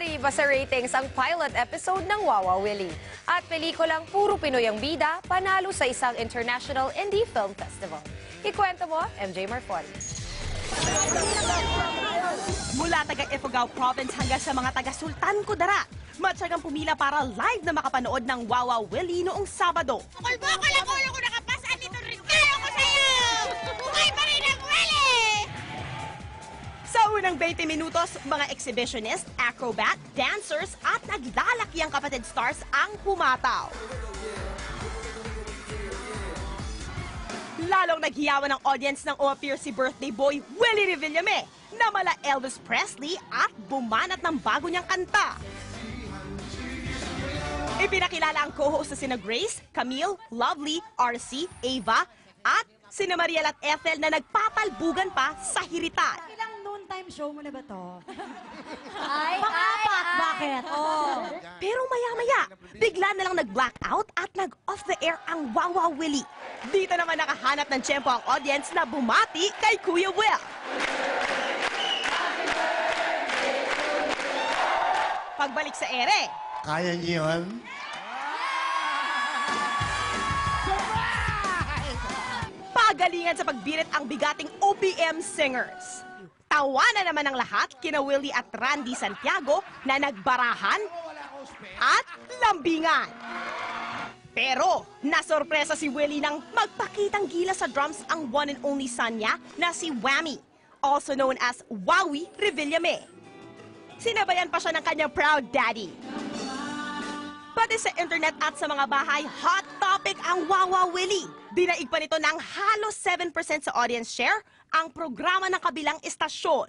Nakaiba sa ratings ang pilot episode ng Wawa Willie. At pelikulang puro Pinoy ang bida, panalo sa isang International Indie Film Festival. Ikwento mo, MJ Marfori. Mula taga-Ifugao Province hanggang sa mga taga-Sultan Kudarat, matyagang pumila para live na makapanood ng Wawa Willie noong Sabado. Kulbokol ang ulo ko nakapasan dito rin kayo ko sa'yo! Buhay pa rin ang Willie! Sa unang 20 minutos, mga exhibitionist, acrobat, dancers at naglalakiang kapatid stars ang pumataw. Lalong naghiyawan ng audience nang umappear si birthday boy Willie Revillame na mala Elvis Presley at bumanat ng bago niyang kanta. Ipinakilala ang co-host na sina Grace, Camille, Lovely, RC, Ava at sina Mariel at Ethel na nagpapalbugan pa sa hiritan. Ilang noontime show mo na ba to? Pang-apat, bakit? Oh. Pero maya-maya, bigla na lang nag-blackout at nag-off the air ang Wawa Willie. Dito naman nakahanap ng tiyempo ang audience na bumati kay Kuya Will. Pagbalik sa ere, Kaya niyo yun? pagalingan sa pagbirit ang bigating OPM singers. Tawanan naman ang lahat kina Willie at Randy Santiago na nagbarahan at lambingan. Pero nasorpresa si Willie nang magpakitang gila sa drums ang one and only son niya na si Whammy, also known as Wowie Revillame. Sinabayan pa siya ng kanyang proud daddy. Pati sa internet at sa mga bahay, hot topic ang Wawa Willie. Dinaig pa nito ng halos 7% sa audience share ang programa ng kabilang istasyon.